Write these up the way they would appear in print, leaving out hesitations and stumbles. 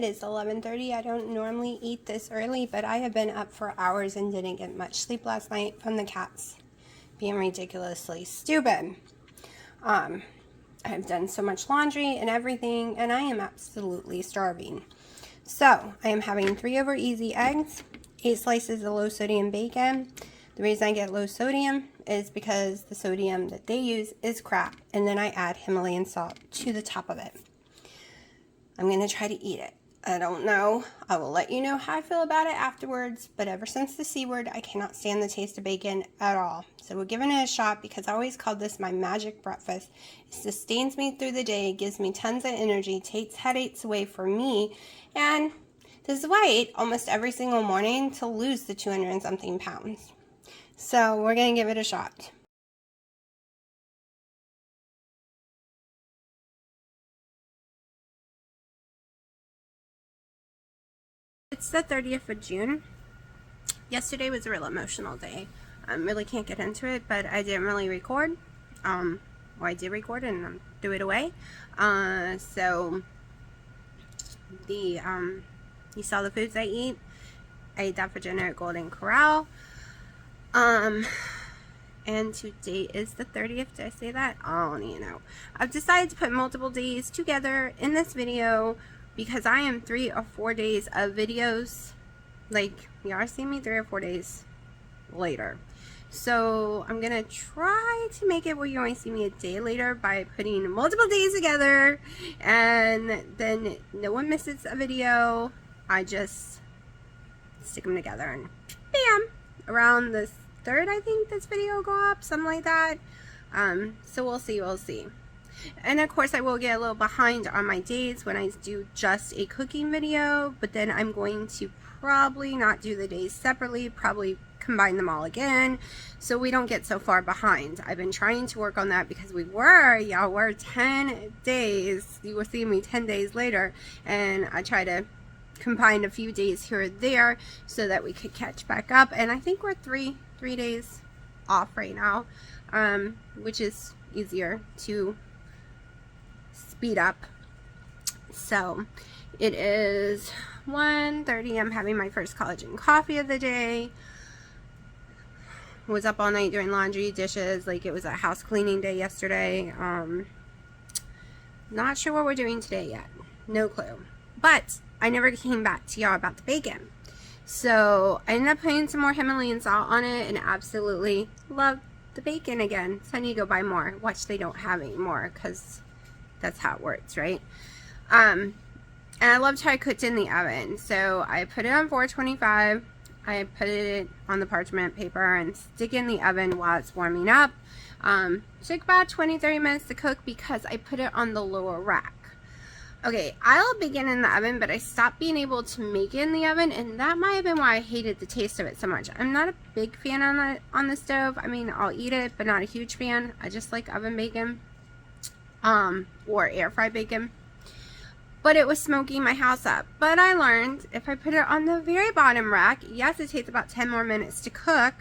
It is 11:30. I don't normally eat this early, but I have been up for hours and didn't get much sleep last night from the cats being ridiculously stupid. I've done so much laundry and everything, and I am absolutely starving. So, I am having 3 over easy eggs, 8 slices of low sodium bacon. The reason I get low sodium is because the sodium that they use is crap, and then I add Himalayan salt to the top of it. I'm going to try to eat it. I don't know. I will let you know how I feel about it afterwards, but ever since the C word, I cannot stand the taste of bacon at all. So we're giving it a shot because I always called this my magic breakfast. It sustains me through the day, gives me tons of energy, takes headaches away from me, and this is why I eat almost every single morning to lose the 200 and something pounds. So we're going to give it a shot. It's the 30th of June. Yesterday was a real emotional day. I really can't get into it, but I didn't really record. Well, I did record and threw it away. So you saw the foods I eat. I ate that for dinner at Golden Corral. And today is the 30th. Did I say that? I don't even know. I've decided to put multiple days together in this video because I am 3 or 4 days of videos. Like, you are seeing me 3 or 4 days later. So I'm gonna try to make it where you only see me a day later by putting multiple days together, and then no one misses a video. I just stick them together and bam, around the 3rd I think this video will go up, something like that. So we'll see. And of course I will get a little behind on my days when I do just a cooking video, but then I'm going to probably not do the days separately, probably combine them all again so we don't get so far behind. I've been trying to work on that because we're 10 days, you will see me 10 days later, and I try to combine a few days here or there so that we could catch back up, and I think we're three days off right now, which is easier to speed up. So it is 1:30. I'm having my first collagen coffee of the day. Was up all night doing laundry, dishes, like it was a house cleaning day yesterday. Not sure what we're doing today yet, no clue, but I never came back to y'all about the bacon, so I ended up putting some more Himalayan salt on it and absolutely love the bacon again. So I need to go buy more. Watch, they don't have any more because that's how it works, right? And I loved how I cooked in the oven. So I put it on 425. I put it on the parchment paper and stick it in the oven while it's warming up. Took about 20-30 minutes to cook because I put it on the lower rack. Okay, I love bacon in the oven, but I stopped being able to make it in the oven, and that might have been why I hated the taste of it so much. I'm not a big fan on the stove. I mean, I'll eat it, but not a huge fan. I just like oven bacon, or air fried bacon. But it was smoking my house up. But I learned if I put it on the very bottom rack, yes, it takes about 10 more minutes to cook,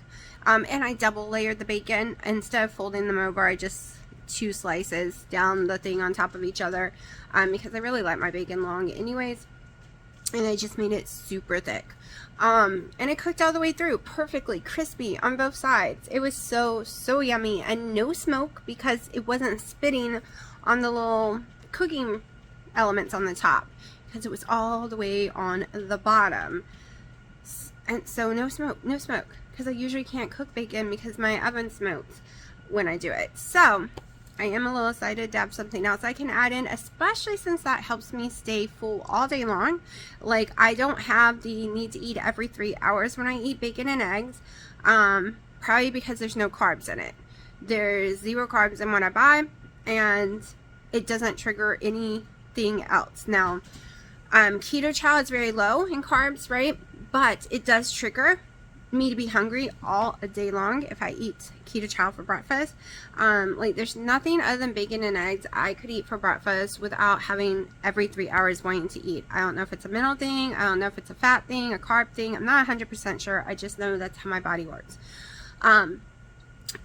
and I double layered the bacon. Instead of folding them over, I just 2 slices down the thing on top of each other, because I really like my bacon long anyways, and I just made it super thick, and it cooked all the way through perfectly crispy on both sides. It was so yummy, and no smoke because it wasn't spitting on the little cooking elements on the top because it was all the way on the bottom, and so no smoke because I usually can't cook bacon because my oven smokes when I do it. So I am a little excited to have something else I can add in, especially since that helps me stay full all day long. Like, I don't have the need to eat every 3 hours when I eat bacon and eggs, probably because there's no carbs in it. There's 0 carbs in what I buy, and it doesn't trigger anything else. Now, keto chow is very low in carbs, right? But it does trigger me to be hungry all day long if I eat keto chow for breakfast. Like, there's nothing other than bacon and eggs I could eat for breakfast without having every 3 hours wanting to eat. I don't know if it's a mental thing, I don't know if it's a fat thing, a carb thing, I'm not 100% sure. I just know that's how my body works.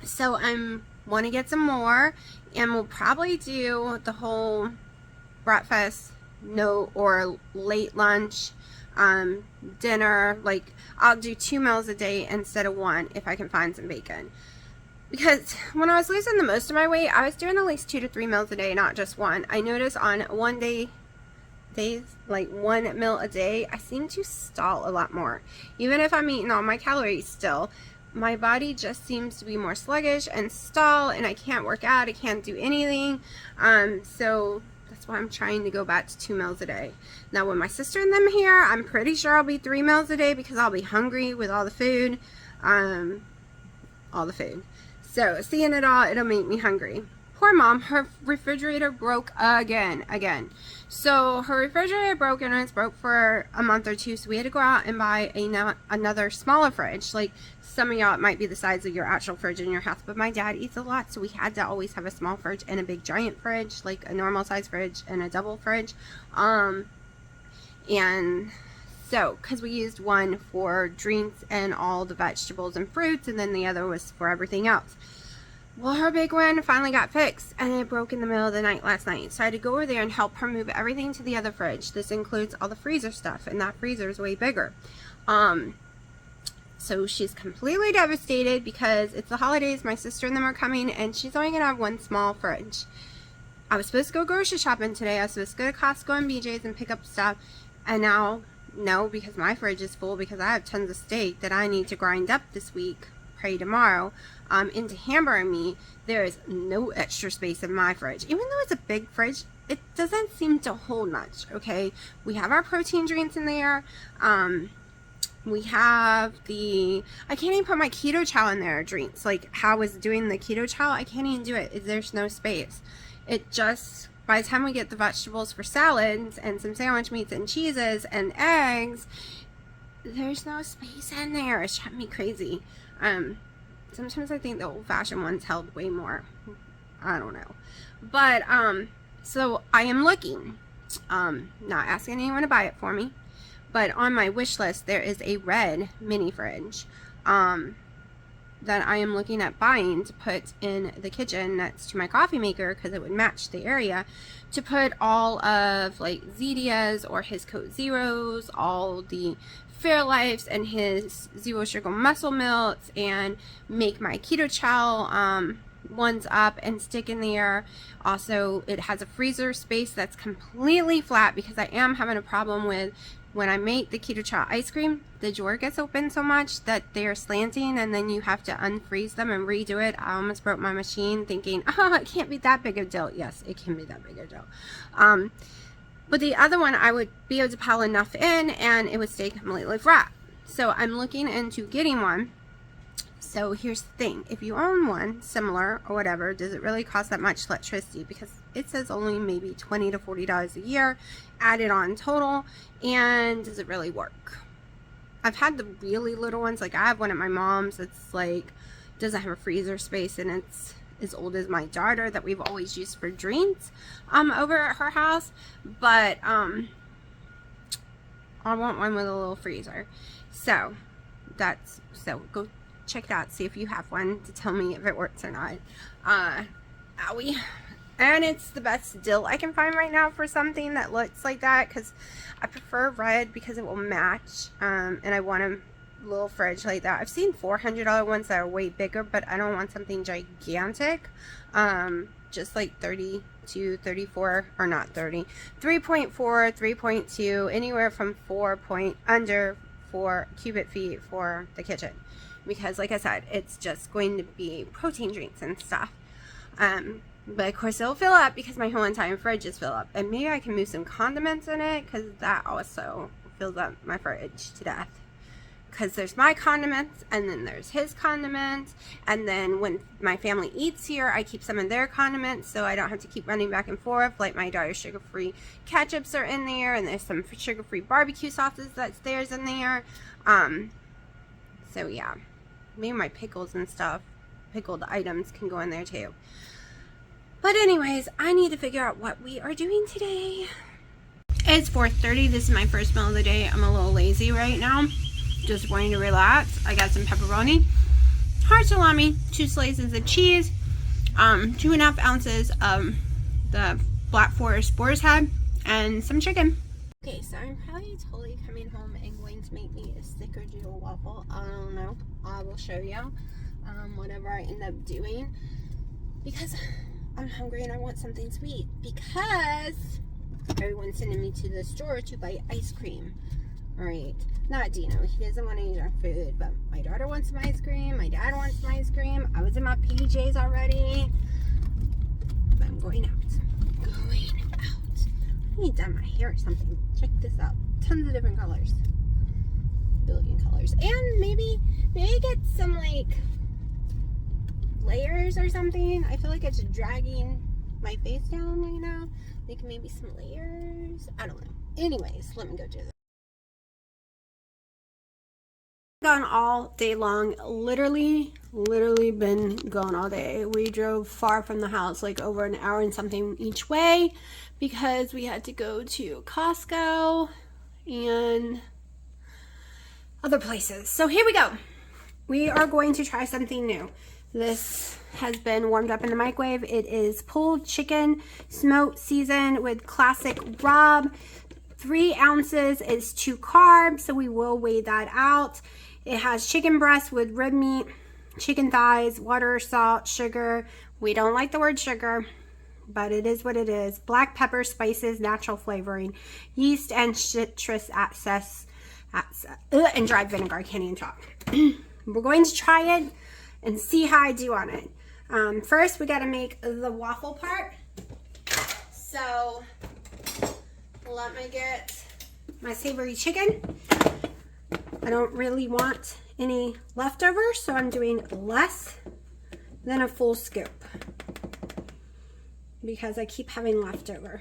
So I'm want to get some more, and we'll probably do the whole breakfast no, or late lunch, dinner. Like, I'll do 2 meals a day instead of 1 if I can find some bacon. Because when I was losing the most of my weight, I was doing at least 2 to 3 meals a day, not just 1. I noticed on days, like 1 meal a day, I seem to stall a lot more. Even if I'm eating all my calories still, my body just seems to be more sluggish and stall, and I can't work out, I can't do anything. So that's why I'm trying to go back to 2 meals a day. Now with my sister and them here, I'm pretty sure I'll be 3 meals a day because I'll be hungry with all the food. So seeing it all, it'll make me hungry. Poor mom, her refrigerator broke again. So her refrigerator broke, and it's broke for a month or 2, so we had to go out and buy another smaller fridge. Like, some of y'all, it might be the size of your actual fridge in your house, but my dad eats a lot, so we had to always have a small fridge and a big giant fridge, like a normal size fridge and a double fridge. And so, because we used one for drinks and all the vegetables and fruits, and then the other was for everything else. Well, her big one finally got fixed, and it broke in the middle of the night last night. So I had to go over there and help her move everything to the other fridge. This includes all the freezer stuff, and that freezer is way bigger. So she's completely devastated because it's the holidays, my sister and them are coming, and she's only going to have one small fridge. I was supposed to go grocery shopping today. I was supposed to go to Costco and BJ's and pick up stuff, and now, no, because my fridge is full because I have tons of steak that I need to grind up this week, pray tomorrow, into hamburger meat. There is no extra space in my fridge. Even though it's a big fridge, it doesn't seem to hold much, okay? We have our protein drinks in there. We have I can't even put my keto chow in there, drinks. Like how I was doing the keto chow, I can't even do it. There's no space. It just, by the time we get the vegetables for salads and some sandwich meats and cheeses and eggs, there's no space in there. It's driving me crazy. Sometimes I think the old-fashioned ones held way more. I don't know. But, so I am looking, not asking anyone to buy it for me, but on my wish list, there is a red mini fridge, that I am looking at buying to put in the kitchen next to my coffee maker, because it would match the area, to put all of like Zedia's or his Coat Zeros, all the Fairlifes and his Zero Sugar Muscle Milks, and make my keto chow ones up and stick in there. Also, it has a freezer space that's completely flat because I am having a problem with when I make the keto chow ice cream, the drawer gets open so much that they're slanting, and then you have to unfreeze them and redo it. I almost broke my machine thinking, oh, it can't be that big a deal. Yes, it can be that big a deal. But the other one, I would be able to pile enough in and it would stay completely flat. So I'm looking into getting one. So here's the thing. If you own one similar or whatever, does it really cost that much electricity? Because it says only maybe $20 to $40 a year added on total. And does it really work? I've had the really little ones. Like I have one at my mom's. It's like, doesn't have a freezer space, and it's as old as my daughter that we've always used for drinks over at her house. But I want one with a little freezer. So go check it out, see if you have one to tell me if it works or not. Owie. And it's the best deal I can find right now for something that looks like that, because I prefer red because it will match, and I want a little fridge like that. I've seen $400 ones that are way bigger, but I don't want something gigantic. Just like 30 to 34, or not 30, 3.4, 3.2, anywhere from under 4 cubic feet for the kitchen. Because like I said, it's just going to be protein drinks and stuff. But of course it'll fill up because my whole entire fridge is filled up. And maybe I can move some condiments in it, because that also fills up my fridge to death. Because there's my condiments, and then there's his condiments, and then when my family eats here, I keep some of their condiments so I don't have to keep running back and forth. Like my daughter's sugar-free ketchups are in there, and there's some sugar-free barbecue sauces that's theirs in there. So yeah, maybe my pickles and stuff, pickled items can go in there too. But anyways, I need to figure out what we are doing today. It's 4:30. This is my first meal of the day. I'm a little lazy right now. Just wanting to relax. I got some pepperoni, hard salami, 2 slices of cheese, 2.5 ounces of the Black Forest Boar's Head, and some chicken. Okay, so I'm probably totally coming home and going to make me a snickerdoodle waffle. I don't know. I will show you whatever I end up doing, because I'm hungry and I want something sweet, because everyone's sending me to the store to buy ice cream. Alright, not Dino. He doesn't want any junk food, but my daughter wants some ice cream. My dad wants some ice cream. I was in my PJs already. But I'm going out. I need to dye my hair or something. Check this out. Tons of different colors. Billion colors. And maybe get some like layers or something. I feel like it's dragging my face down right now. Like maybe some layers. I don't know. Anyways, let me go do this. Gone all day long. Literally been gone all day. We drove far from the house, like over an hour and something each way, because we had to go to Costco and other places. So here we go. We are going to try something new. This has been warmed up in the microwave. It is pulled chicken, smoked, seasoned with classic rub. 3 ounces is 2 carbs, so we will weigh that out. It has chicken breast with rib meat, chicken thighs, water, salt, sugar. We don't like the word sugar, but it is what it is. Black pepper, spices, natural flavoring, yeast and citrus access, and dried vinegar. I can't even talk. We're going to try it and see how I do on it. First, we got to make the waffle part. So let me get my savory chicken. I don't really want any leftovers, so I'm doing less than a full scoop because I keep having leftover.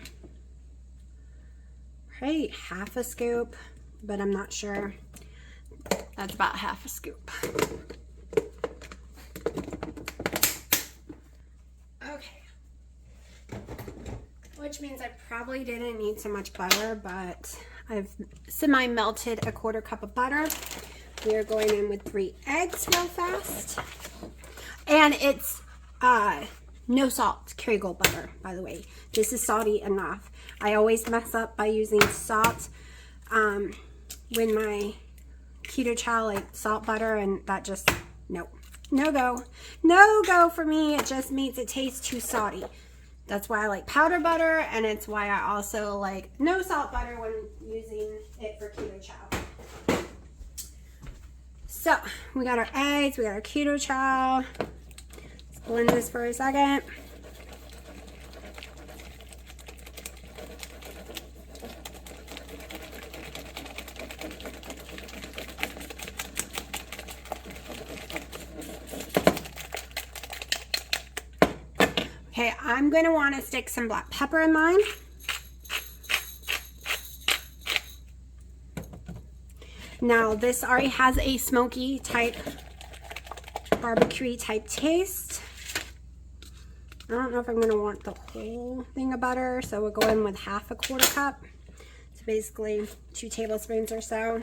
Right, half a scoop, but I'm not sure. That's about half a scoop. Okay. Which means I probably didn't need so much butter, but I've semi-melted a 1/4 cup of butter. We are going in with 3 eggs real fast. And it's no salt Kerrygold butter, by the way. This is salty enough. I always mess up by using salt when my keto chow, like salt butter, and that just, no go for me. It just makes it taste too salty. That's why I like powder butter, and it's why I also like no salt butter when using it for keto chow. So we got our eggs, we got our keto chow. Let's blend this for a second. Okay, I'm going to want to stick some black pepper in mine. Now, this already has a smoky type, barbecue type taste. I don't know if I'm going to want the whole thing of butter, so we'll go in with half a 1/4 cup. So basically 2 tablespoons or so.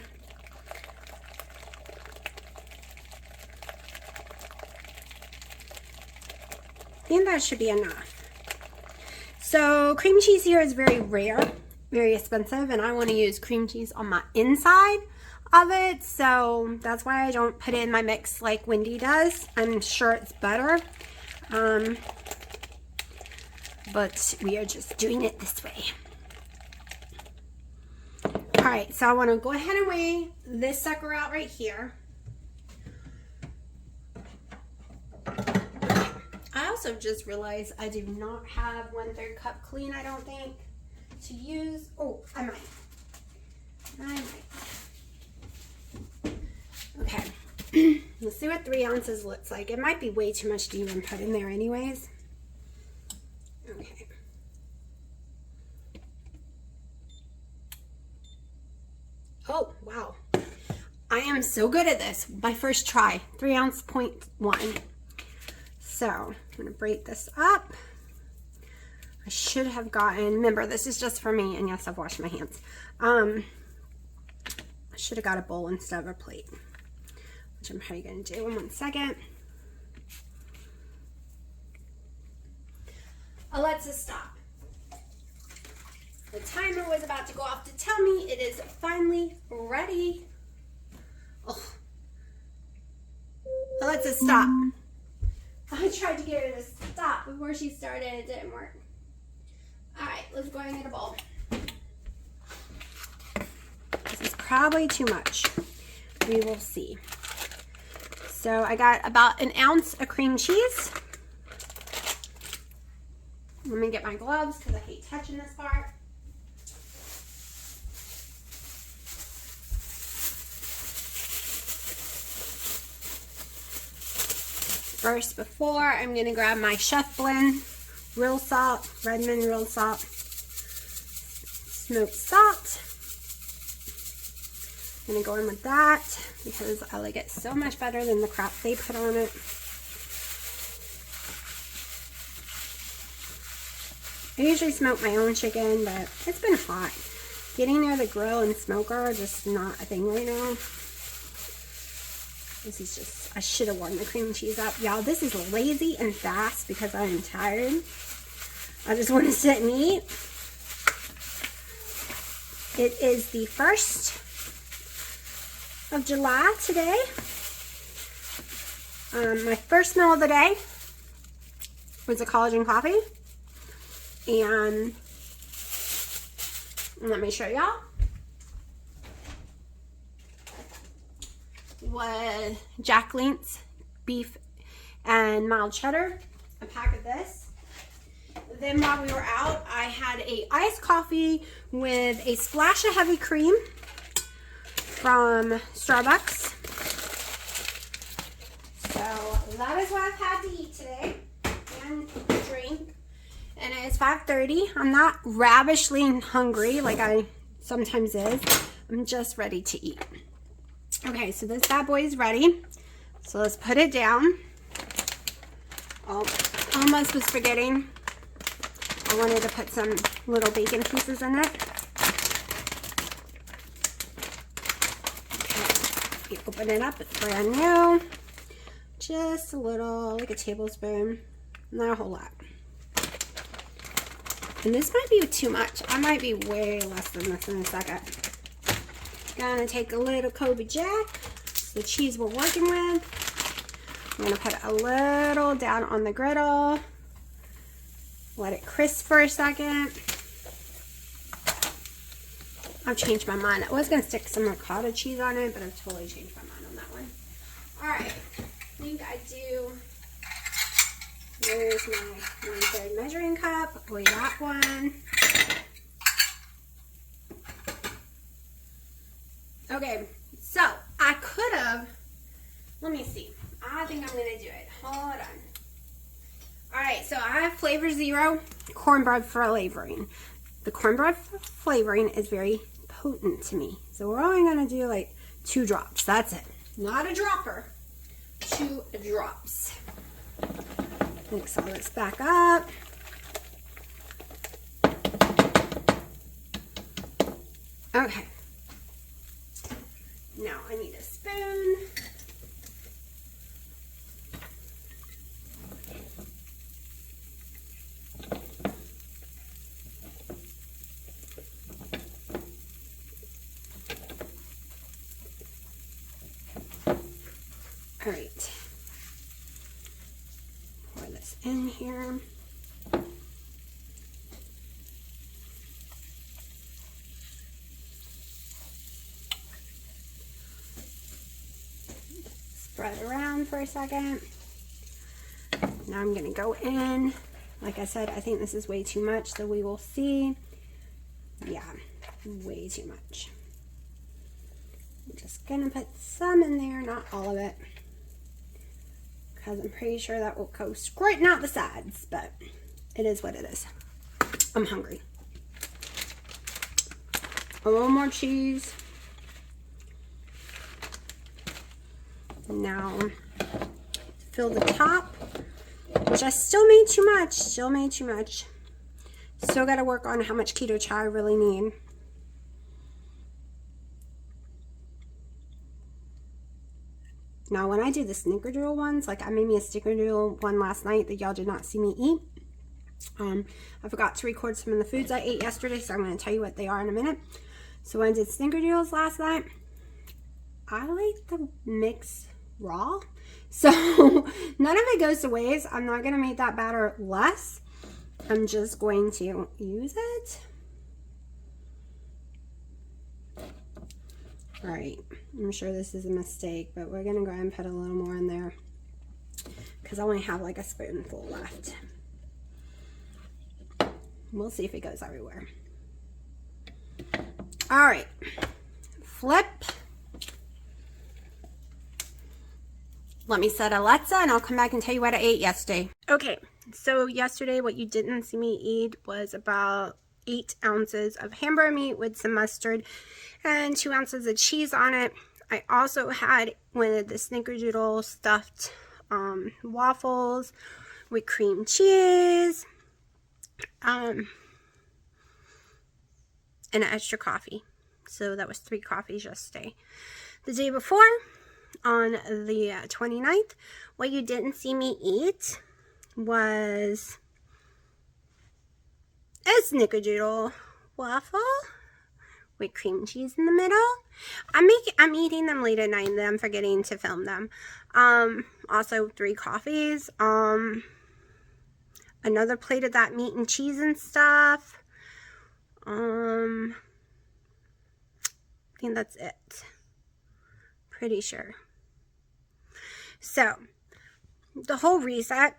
I think that should be enough. So cream cheese here is very rare, very expensive, and I want to use cream cheese on my inside of it, so that's why I don't put it in my mix like Wendy does. I'm sure it's better, but we are just doing it this way. Alright, so I want to go ahead and weigh this sucker out right here. I also just realized I do not have 1/3 cup clean, I don't think, to use. Oh, I might. Okay. Let's see what 3 ounces looks like. It might be way too much to even put in there anyways. Okay. Oh, wow. I am so good at this. My first try. 3 ounce 0.1. So I'm going to break this up. I should have gotten, remember this is just for me, and yes, I've washed my hands. I should have got a bowl instead of a plate, which I'm probably going to do in 1 second. Alexa, stop. The timer was about to go off to tell me it is finally ready. Oh. Let's just stop. I tried to get her to stop before she started. It didn't work. Alright, let's go ahead and get a bowl. This is probably too much. We will see. So I got about an ounce of cream cheese. Let me get my gloves because I hate touching this part. First, before, I'm going to grab my Chef Blend, real salt, Redmond real salt, smoked salt. I'm going to go in with that because I like it so much better than the crap they put on it. I usually smoke my own chicken, but it's been hot. Getting near the grill and smoker are just not a thing right now. This is just, I should have warmed the cream cheese up. Y'all, this is lazy and fast because I am tired. I just want to sit and eat. It is the 1st of July today. My first meal of the day was a collagen coffee. And let me show y'all. With Jack Link's beef and mild cheddar, a pack of this. Then while we were out, I had a iced coffee with a splash of heavy cream from Starbucks. So that is what I've had to eat today and drink. And it's 5:30. I'm not ravishingly hungry like I sometimes is. I'm just ready to eat. Okay, so this bad boy is ready. So let's put it down. Oh, almost was forgetting. I wanted to put some little bacon pieces in it. Okay, you open it up, it's brand new. Just a little, like a tablespoon, not a whole lot. And this might be too much. I might be way less than this in a second. Gonna take a little Kobe Jack, the cheese we're working with. I'm gonna put a little down on the griddle. Let it crisp for a second. I've changed my mind. I was gonna stick some ricotta cheese on it, but I've totally changed my mind on that one. Alright, I think I do. There's my 1/3 measuring cup. Weigh that one. Okay, so I could have, let me see. I think I'm going to do it. Hold on. Alright, so I have Flavor Zero cornbread flavoring. The cornbread flavoring is very potent to me. So we're only going to do like 2 drops. That's it. Not a dropper. 2 drops. Mix all this back up. Okay. Now I need a spoon. All right. Pour this in here. Spread around for a second. Now I'm going to go in. Like I said, I think this is way too much, so we will see. Yeah, way too much. I'm just going to put some in there, not all of it, because I'm pretty sure that will go squirting out the sides, but it is what it is. I'm hungry. A little more cheese. Now, fill the top, which I still made too much. Still got to work on how much keto chai I really need. Now, when I do the snickerdoodle ones, like I made me a snickerdoodle one last night that y'all did not see me eat. I forgot to record some of the foods I ate yesterday, so I'm going to tell you what they are in a minute. So when I did snickerdoodles last night, I like the mix raw. So none of it goes to waste. I'm not going to make that batter less. I'm just going to use it. All right, I'm sure this is a mistake, but we're going to go ahead and put a little more in there because I only have like a spoonful left. We'll see if it goes everywhere. All right, flip. Let me set Alexa and I'll come back and tell you what I ate yesterday. Okay, so yesterday what you didn't see me eat was about 8 ounces of hamburger meat with some mustard and 2 ounces of cheese on it. I also had one of the snickerdoodle stuffed waffles with cream cheese and an extra coffee. So that was 3 coffees yesterday. The day before, on the 29th, what you didn't see me eat was a snickerdoodle waffle with cream cheese in the middle. I'm eating them late at night and then I'm forgetting to film them. Also 3 coffees. Another plate of that meat and cheese and stuff. I think that's it. Pretty sure. So, the whole reset,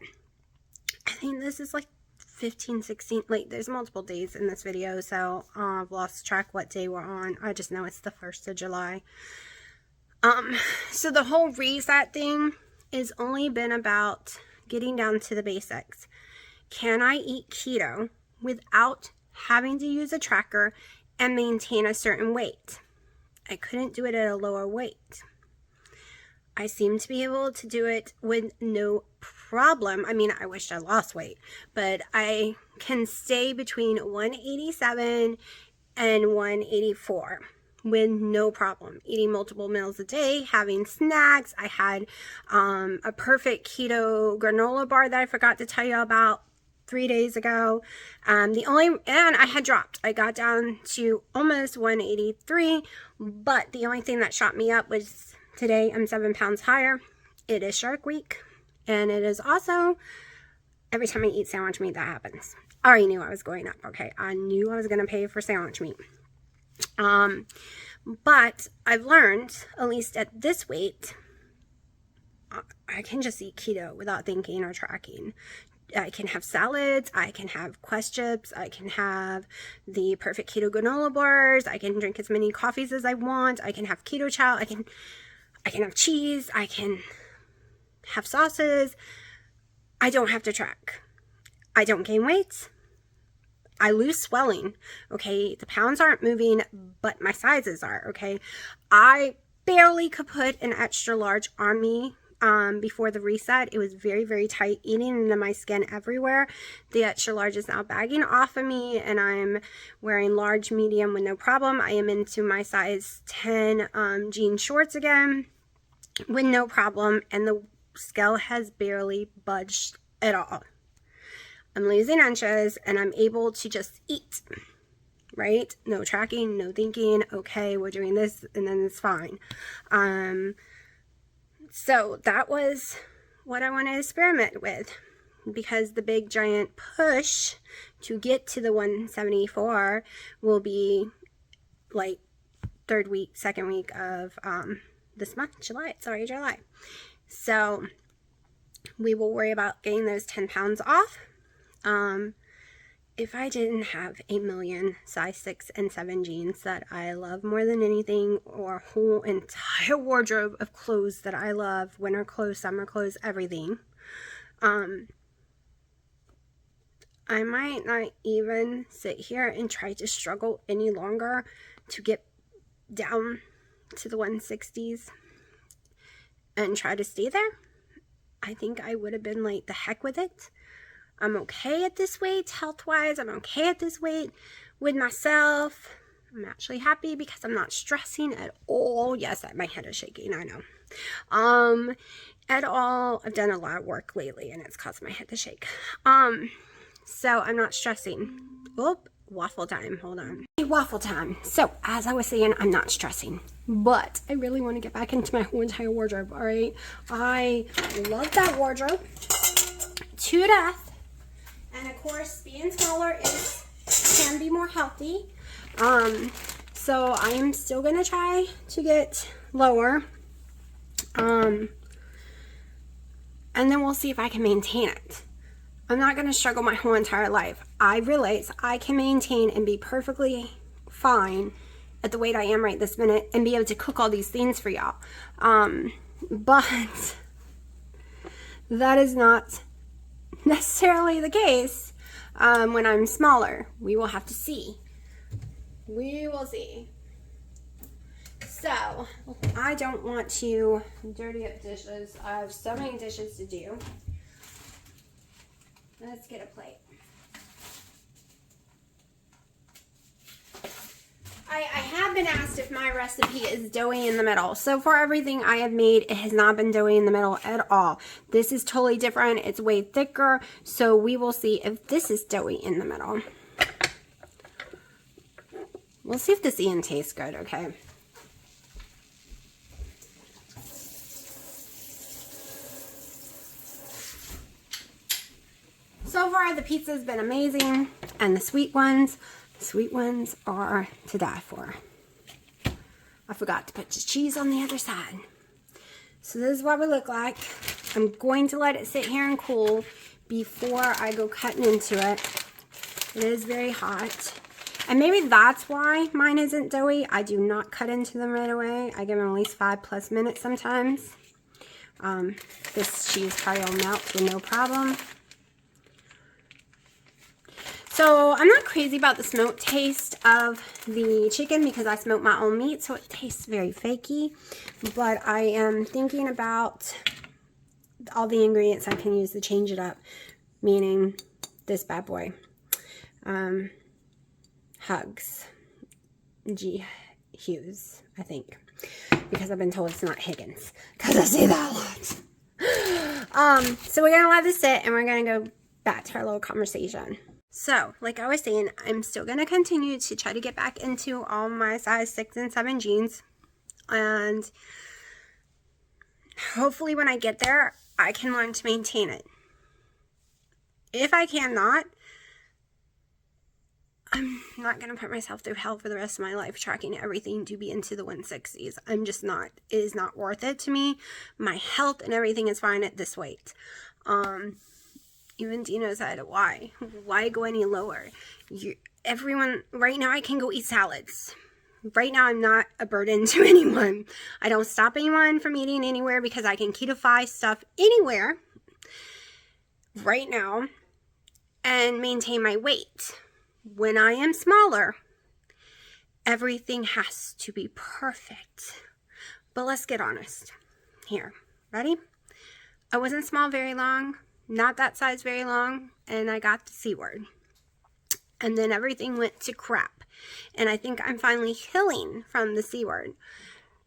I think this is like 15, 16, like there's multiple days in this video, so I've lost track what day we're on. I just know it's the 1st of July. So the whole reset thing has only been about getting down to the basics. Can I eat keto without having to use a tracker and maintain a certain weight? I couldn't do it at a lower weight. I seem to be able to do it with no problem. I mean, I wish I lost weight, but I can stay between 187 and 184 with no problem. Eating multiple meals a day, having snacks. I had a perfect keto granola bar that I forgot to tell you about 3 days ago. And I had dropped. I got down to almost 183, but the only thing that shot me up was today I'm 7 pounds higher. It is Shark Week, and it is also every time I eat sandwich meat that happens. I already knew I was going up, okay? I knew I was going to pay for sandwich meat. But I've learned, at least at this weight, I can just eat keto without thinking or tracking. I can have salads, I can have Quest chips, I can have the perfect keto granola bars, I can drink as many coffees as I want, I can have keto chow, I can have cheese, I can have sauces. I don't have to track. I don't gain weight. I lose swelling, okay? The pounds aren't moving, but my sizes are, okay? I barely could put an extra large on me before the reset. It was very, very tight, eating into my skin everywhere. The extra large is now bagging off of me, and I'm wearing large, medium with no problem. I am into my size 10 jean shorts again with no problem, and the scale has barely budged at all. I'm losing inches, and I'm able to just eat, right? No tracking, no thinking, okay, we're doing this, and then it's fine. So that was what I want to experiment with, because the big giant push to get to the 174 will be like second week of this month, July. It's already July. So we will worry about getting those 10 pounds off. If I didn't have 8 million size 6 and 7 jeans that I love more than anything, or a whole entire wardrobe of clothes that I love, winter clothes, summer clothes, everything, I might not even sit here and try to struggle any longer to get down to the 160s and try to stay there. I think I would have been like, the heck with it. I'm okay at this weight health-wise. I'm okay at this weight with myself. I'm actually happy because I'm not stressing at all. Yes, my head is shaking, I know. At all. I've done a lot of work lately and it's caused my head to shake. so I'm not stressing. Oop, waffle time, hold on. Hey, waffle time. So, as I was saying, I'm not stressing, but I really want to get back into my whole entire wardrobe, all right? I love that wardrobe to death, and of course, being smaller can be more healthy. So I am still gonna try to get lower, and then we'll see if I can maintain it. I'm not gonna struggle my whole entire life. I realize I can maintain and be perfectly fine at the weight I am right this minute and be able to cook all these things for y'all. But that is not necessarily the case when I'm smaller. We will have to see. We will see. So, I don't want to dirty up dishes. I have so many dishes to do. Let's get a plate. I have been asked if my recipe is doughy in the middle. So for everything I have made, it has not been doughy in the middle at all. This is totally different. It's way thicker. So we will see if this is doughy in the middle. We'll see if this even tastes good, okay? So far, the pizza's been amazing, and the sweet ones are to die for. I forgot to put the cheese on the other side. So this is what we look like. I'm going to let it sit here and cool before I go cutting into it. It is very hot. And maybe that's why mine isn't doughy. I do not cut into them right away. I give them at least 5+ minutes sometimes. This cheese probably will melt with no problem. So I'm not crazy about the smoked taste of the chicken because I smoke my own meat, so it tastes very fakey. But I am thinking about all the ingredients I can use to change it up, meaning this bad boy. Hugs. G. Hughes, I think. Because I've been told it's not Higgins. Because I say that a lot. So we're going to let this sit and we're going to go back to our little conversation. So, like I was saying, I'm still going to continue to try to get back into all my size 6 and 7 jeans. And hopefully when I get there, I can learn to maintain it. If I cannot, I'm not going to put myself through hell for the rest of my life tracking everything to be into the 160s. I'm just not. It is not worth it to me. My health and everything is fine at this weight. Even Dino said, why go any lower? Everyone, right now I can go eat salads. Right now I'm not a burden to anyone. I don't stop anyone from eating anywhere because I can keto-fy stuff anywhere right now and maintain my weight. When I am smaller, everything has to be perfect. But let's get honest. Here, ready? I wasn't small very long. Not that size very long, and I got the C word. And then everything went to crap. And I think I'm finally healing from the C word.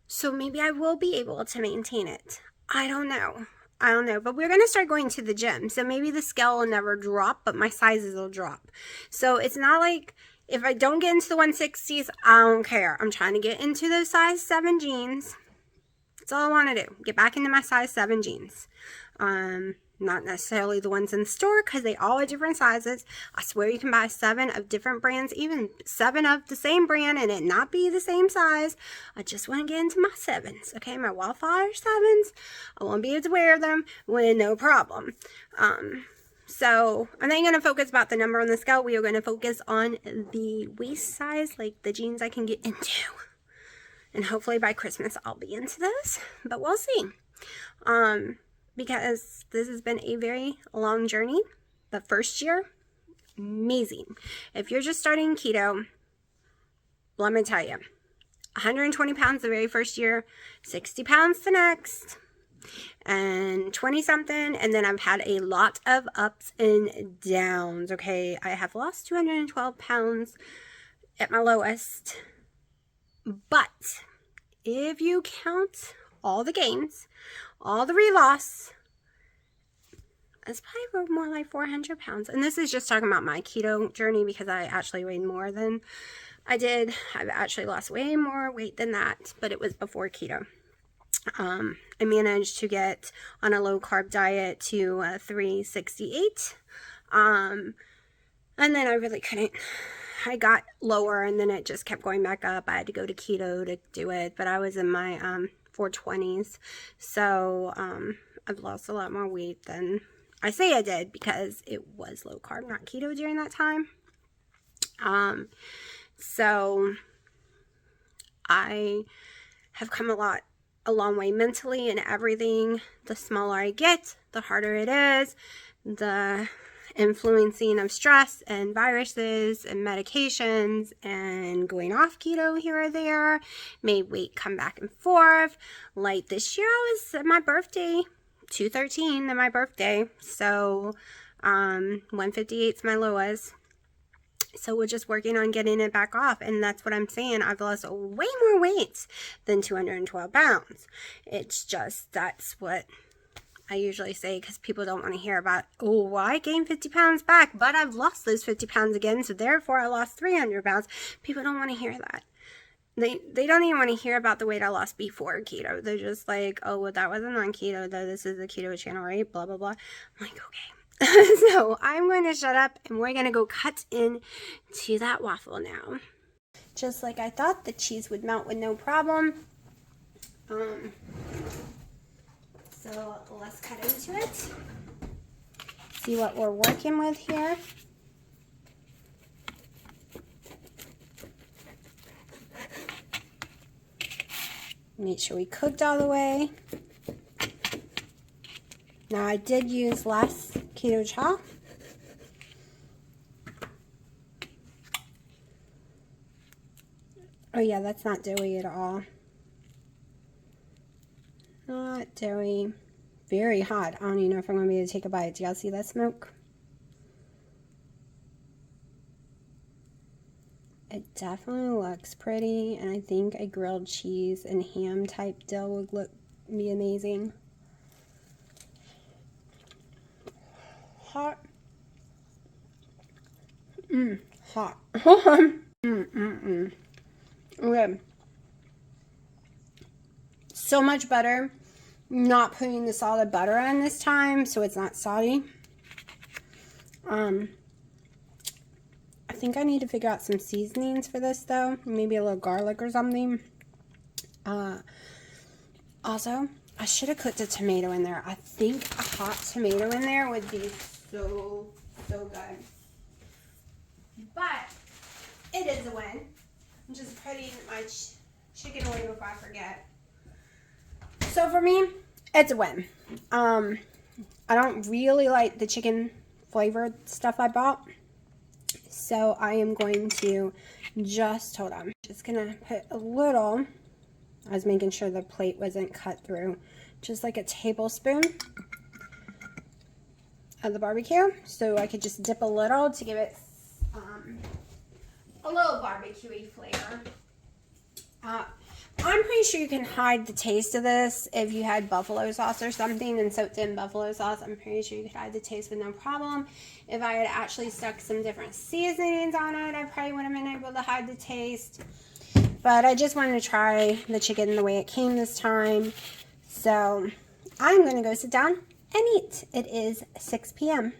So maybe I will be able to maintain it. I don't know. But we're going to start going to the gym. So maybe the scale will never drop, but my sizes will drop. So it's not like if I don't get into the 160s, I don't care. I'm trying to get into those size 7 jeans. That's all I want to do. Get back into my size 7 jeans. Not necessarily the ones in the store because they all are different sizes. I swear you can buy 7 of different brands, even 7 of the same brand and it not be the same size. I just want to get into my 7s, okay? My Wildfire 7s. I want to be able to wear them with no problem. So I'm not going to focus about the number on the scale. We are going to focus on the waist size, like the jeans I can get into. And hopefully by Christmas I'll be into those, but we'll see. Because this has been a very long journey. The first year, amazing. If you're just starting keto, let me tell you, 120 pounds the very first year, 60 pounds the next, and 20 something, and then I've had a lot of ups and downs, okay? I have lost 212 pounds at my lowest, but if you count all the gains, all the reloss, It's probably more like 400 pounds. And this is just talking about my keto journey because I actually weighed more than I did. I've actually lost way more weight than that, but it was before keto. I managed to get on a low carb diet to 368. And then I really couldn't. I got lower and then it just kept going back up. I had to go to keto to do it, but I was in my 420s. So I've lost a lot more weight than I say I did because it was low carb, not keto during that time. So I have come a long way mentally and everything. The smaller I get, the harder it is. The influencing of stress and viruses and medications and going off keto here or there made weight come back and forth. Like this year, I was at my birthday, 213 than my birthday. So 158 is my lowest. So we're just working on getting it back off. And that's what I'm saying. I've lost way more weight than 212 pounds. It's just, that's what I usually say because people don't want to hear about, oh, well, I gained 50 pounds back, but I've lost those 50 pounds again. So therefore I lost 300 pounds. People don't want to hear that. They don't even want to hear about the weight I lost before keto. They're just like, oh, well, that wasn't on keto, though. This is a keto channel, right? Blah, blah, blah. I'm like, okay. So I'm going to shut up and we're going to go cut into that waffle now. Just like I thought, the cheese would melt with no problem. So let's cut into it. See what we're working with here. Make sure we cooked all the way. Now I did use less keto chow. Oh yeah, that's not doughy at all. Not doughy. Very hot. I don't even know if I'm going to be able to take a bite. Do y'all see that smoke? It definitely looks pretty, and I think a grilled cheese and ham type dill would be amazing. Hot. Hot. Okay. So much butter. Not putting the solid butter on this time, so it's not soggy. I think I need to figure out some seasonings for this, though. Maybe a little garlic or something. Also, I should have cooked a tomato in there. I think a hot tomato in there would be so good. But it is a win. I'm just putting my chicken away before I forget. So for me, it's a win. I don't really like the chicken flavored stuff I bought. So I am going to just, hold on, just going to put a little, I was making sure the plate wasn't cut through, just like a tablespoon of the barbecue. So I could just dip a little to give it a little barbecue-y flavor. I'm pretty sure you can hide the taste of this if you had buffalo sauce or something and soaked in buffalo sauce. I'm pretty sure you could hide the taste with no problem. If I had actually stuck some different seasonings on it, I probably would have been able to hide the taste. But I just wanted to try the chicken the way it came this time. So I'm going to go sit down and eat. It is 6 p.m.